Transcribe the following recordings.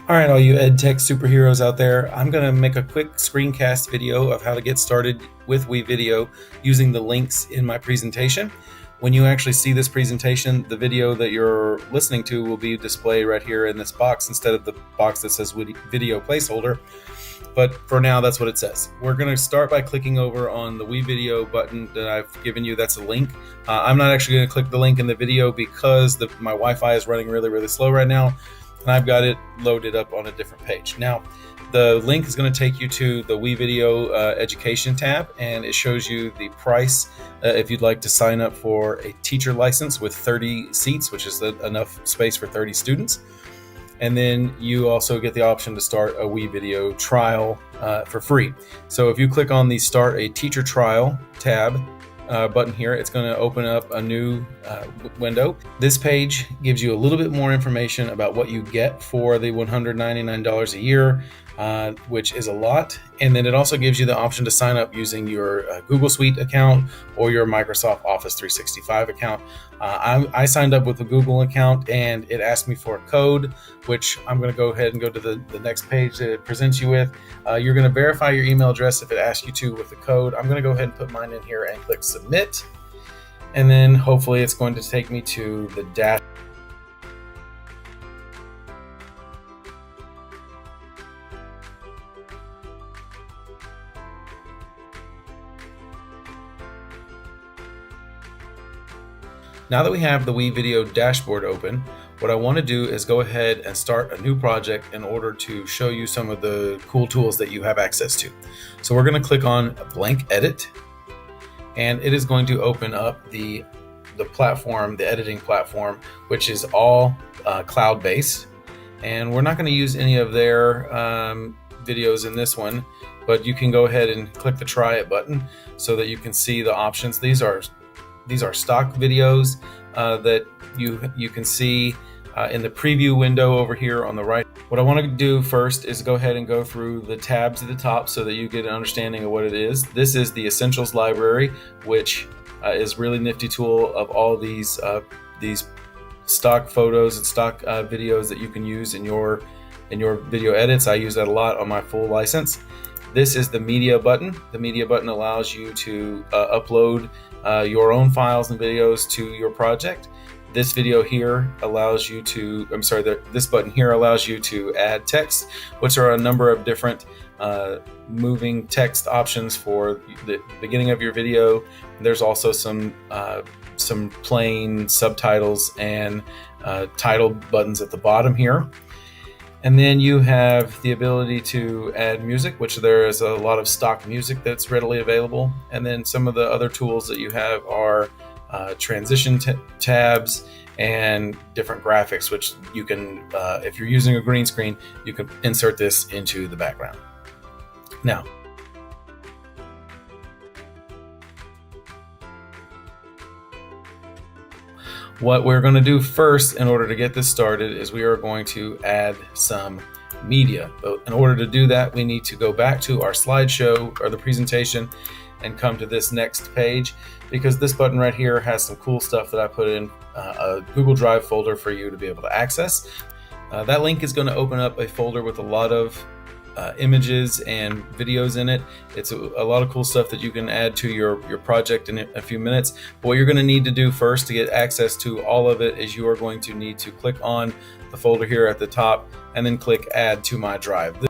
All right, all you ed tech superheroes out there, I'm going to make a quick screencast video of how to get started with WeVideo using the links in my presentation. When you actually see this presentation, the video that you're listening to will be displayed right here in this box instead of the box that says video placeholder. But for now, that's what it says. We're going to start by clicking over on the WeVideo button that I've given you. That's a link. I'm not actually going to click the link in the video because my Wi-Fi is running really slow right now, and I've got it loaded up on a different page. Now, the link is going to take you to the WeVideo education tab, and it shows you the price if you'd like to sign up for a teacher license with 30 seats, which is enough space for 30 students. And then you also get the option to start a WeVideo trial for free. So if you click on the Start a Teacher Trial tab button here, it's going to open up a new window. This page gives you a little bit more information about what you get for the $199 a year, which is a lot. And then it also gives you the option to sign up using your Google Suite account or your Microsoft Office 365 account. I signed up with a Google account, and it asked me for a code, which I'm going to go ahead and go to the next page that it presents you with. You're going to verify your email address if it asks you to with the code. I'm going to go ahead and put mine in here and click submit. And then hopefully it's going to take me to the dash. Now that we have the WeVideo dashboard open, what I want to do is go ahead and start a new project in order to show you some of the cool tools that you have access to. So we're going to click on blank edit, and it is going to open up the platform, the editing platform, which is all cloud-based. And we're not going to use any of their videos in this one, but you can go ahead and click the try it button so that you can see the options. These are stock videos that you can see in the preview window over here on the right. What I want to do first is go ahead and go through the tabs at the top so that you get an understanding of what it is. This is the Essentials library, which is a really nifty tool of all these stock photos and stock videos that you can use in your video edits. I use that a lot on my full license. This is the media button. The media button allows you to upload your own files and videos to your project. This video here allows you to, this button here allows you to add text, which are a number of different moving text options for the beginning of your video. There's also some plain subtitles and title buttons at the bottom here. And then you have the ability to add music, which there is a lot of stock music that's readily available. And then some of the other tools that you have are transition tabs and different graphics, which you can, if you're using a green screen, you can insert this into the background. Now, what we're going to do first in order to get this started is we are going to add some media. But in order to do that, we need to go back to our slideshow or the presentation and come to this next page, because this button right here has some cool stuff that I put in a Google Drive folder for you to be able to access. That link is going to open up a folder with a lot of images and videos in it. It's a lot of cool stuff that you can add to your project in a few minutes. But what you're going to need to do first to get access to all of it is you are going to need to click on the folder here at the top and then click Add to My Drive.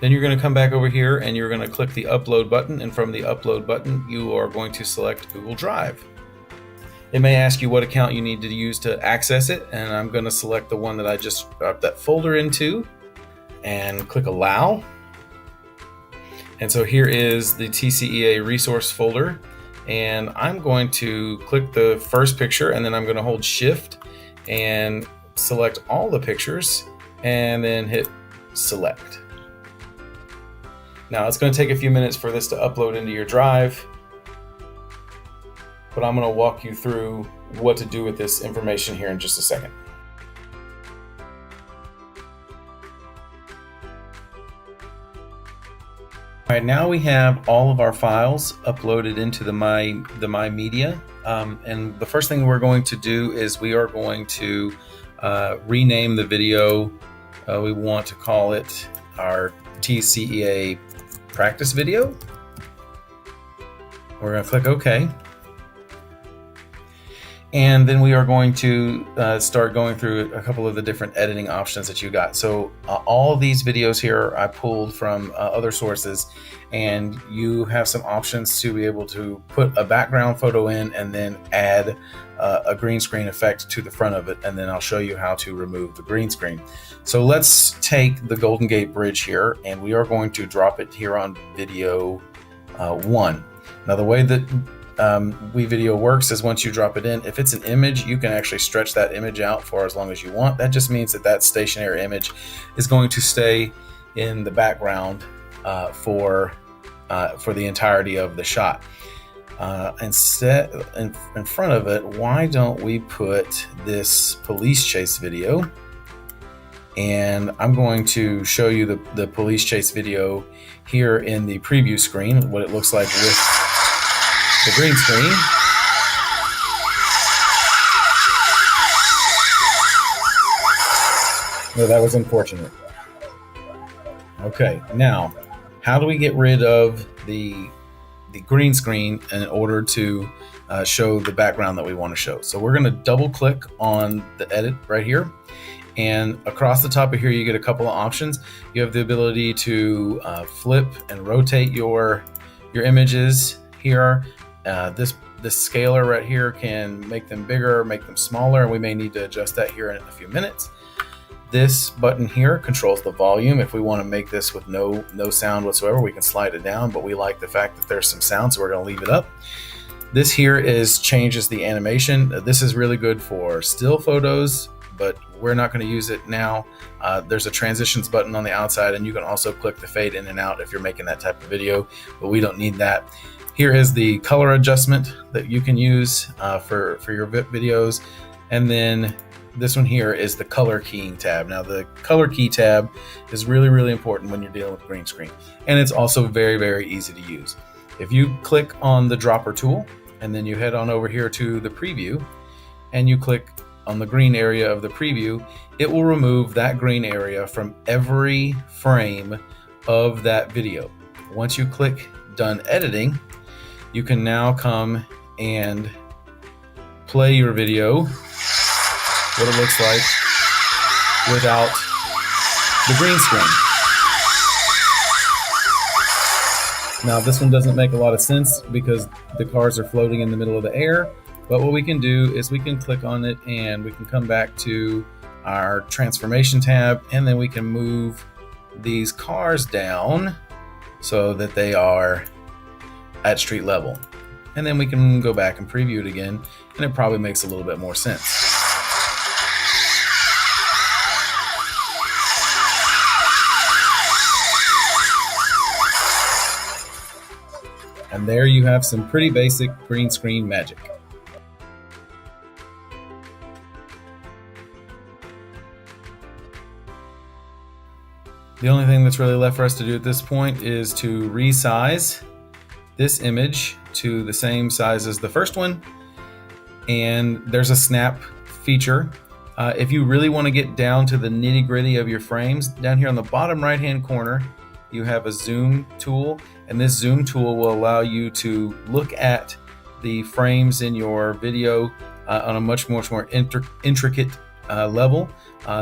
Then you're going to come back over here and you're going to click the Upload button, and from the Upload button you are going to select Google Drive. It may ask you what account you need to use to access it, and I'm going to select the one that I just dropped that folder into and click Allow. And so here is the TCEA resource folder, and I'm going to click the first picture, and then I'm going to hold Shift and select all the pictures and then hit Select. Now it's going to take a few minutes for this to upload into your drive, but I'm going to walk you through what to do with this information here in just a second. All right, now we have all of our files uploaded into the My Media, and the first thing we're going to do is we are going to rename the video We want to call it our TCEA practice video. We're going to click OK. And then we are going to start going through a couple of the different editing options that you got. So all of these videos here I pulled from other sources, and you have some options to be able to put a background photo in and then add a green screen effect to the front of it, and then I'll show you how to remove the green screen. So let's take the Golden Gate Bridge here, and we are going to drop it here on video 1. Now the way that WeVideo works is once you drop it in, if it's an image, you can actually stretch that image out for as long as you want. That just means that that stationary image is going to stay in the background for the entirety of the shot. Instead, in front of it, why don't we put this police chase video? And I'm going to show you the police chase video here in the preview screen, what it looks like with the green screen. No, that was unfortunate. Okay, now, how do we get rid of the green screen in order to show the background that we want to show? So we're going to double click on the edit right here, and across the top of here you get a couple of options. You have the ability to flip and rotate your images here. This scaler right here can make them bigger, make them smaller, and we may need to adjust that here in a few minutes. This button here controls the volume. If we want to make this with no sound whatsoever, we can slide it down, but we like the fact that there's some sound, so we're going to leave it up. This here changes the animation. This is really good for still photos, but we're not going to use it now. There's a transitions button on the outside, and you can also click the fade in and out if you're making that type of video, but we don't need that. Here is the color adjustment that you can use for your videos. And then this one here is the color keying tab. Now the color key tab is really, really important when you're dealing with green screen. And it's also very, very easy to use. If you click on the dropper tool and then you head on over here to the preview and you click on the green area of the preview, it will remove that green area from every frame of that video. Once you click done editing, you can now come and play your video, what it looks like without the green screen. Now this one doesn't make a lot of sense because the cars are floating in the middle of the air, but what we can do is we can click on it and we can come back to our transformation tab, and then we can move these cars down so that they are at street level, and then we can go back and preview it again, and it probably makes a little bit more sense. And there you have some pretty basic green screen magic. The only thing that's really left for us to do at this point is to resize this image to the same size as the first one, and there's a snap feature. If you really want to get down to the nitty-gritty of your frames, down here on the bottom right hand corner you have a zoom tool, and this zoom tool will allow you to look at the frames in your video on a much more intricate level.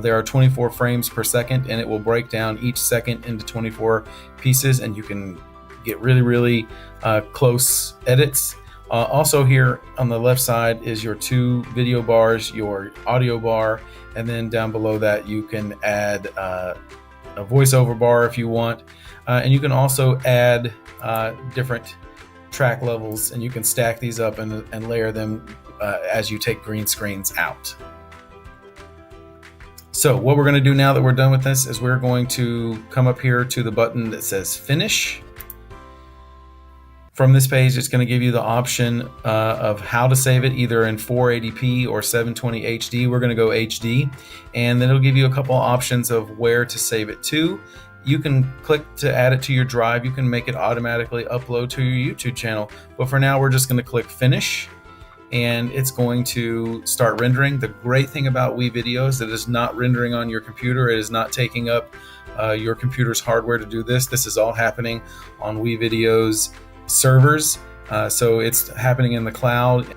There are 24 frames per second, and it will break down each second into 24 pieces, and you can get really close edits. Also here on the left side is your 2 video bars, your audio bar, and then down below that you can add a voiceover bar if you want, and you can also add different track levels, and you can stack these up and layer them as you take green screens out. So what we're going to do now that we're done with this is we're going to come up here to the button that says finish. From this page, it's going to give you the option of how to save it, either in 480p or 720 HD. We're going to go HD, and then it'll give you a couple options of where to save it to. You can click to add it to your drive. You can make it automatically upload to your YouTube channel. But for now, we're just going to click finish. and it's going to start rendering. The great thing about WeVideo is that it is not rendering on your computer. It is not taking up your computer's hardware to do this. This is all happening on WeVideo's servers. So it's happening in the cloud.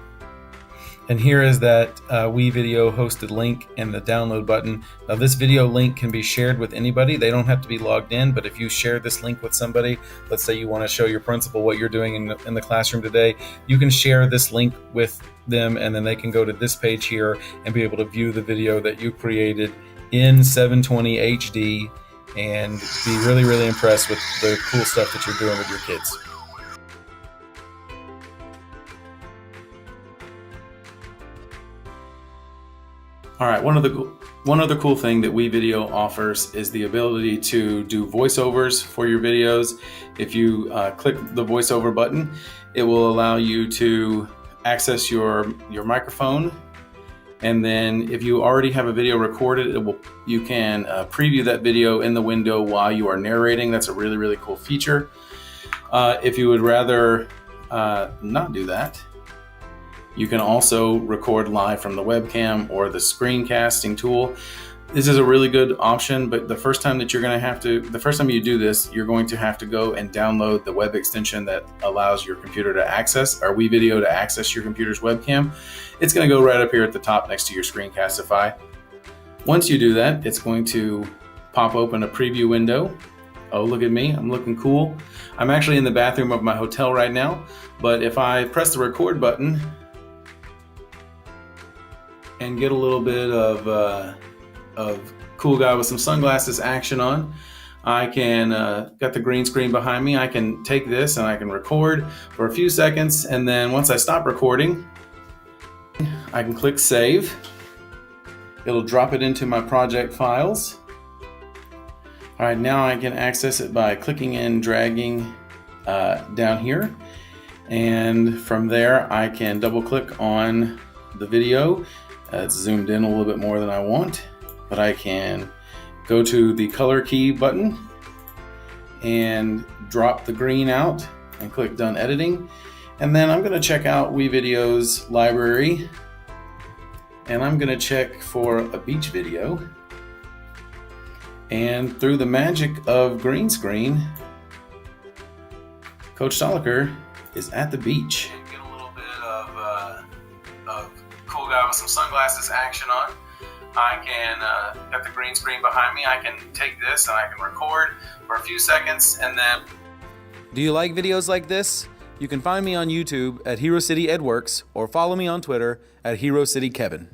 And here is that WeVideo hosted link and the download button. Now this video link can be shared with anybody. They don't have to be logged in, but if you share this link with somebody, let's say you want to show your principal what you're doing in the classroom today, you can share this link with them, and then they can go to this page here and be able to view the video that you created in 720 HD and be really, really impressed with the cool stuff that you're doing with your kids. All right, one other cool thing that WeVideo offers is the ability to do voiceovers for your videos. If you click the voiceover button, it will allow you to access your microphone. And then if you already have a video recorded, you can preview that video in the window while you are narrating. That's a really, really cool feature. If you would rather not do that, you can also record live from the webcam or the screencasting tool. This is a really good option, but the first time you do this, you're going to have to go and download the web extension that allows your computer to access, or WeVideo to access your computer's webcam. It's going to go right up here at the top next to your Screencastify. Once you do that, it's going to pop open a preview window. Oh, look at me, I'm looking cool. I'm actually in the bathroom of my hotel right now, but if I press the record button and get a little bit of cool guy with some sunglasses action on, I can, got the green screen behind me, I can take this and I can record for a few seconds, and then once I stop recording, I can click save. It'll drop it into my project files. All right, now I can access it by clicking and dragging down here. And from there, I can double click on the video. It's zoomed in a little bit more than I want, but I can go to the color key button and drop the green out and click done editing. And then I'm gonna check out WeVideo's library, and I'm gonna check for a beach video. And through the magic of green screen, Coach Stoliker is at the beach. Get a little bit of cool guy with some sunglasses action on. I can, got the green screen behind me, I can take this and I can record for a few seconds, and then... Do you like videos like this? You can find me on YouTube at Hero City Edworks, or follow me on Twitter at Hero City Kevin.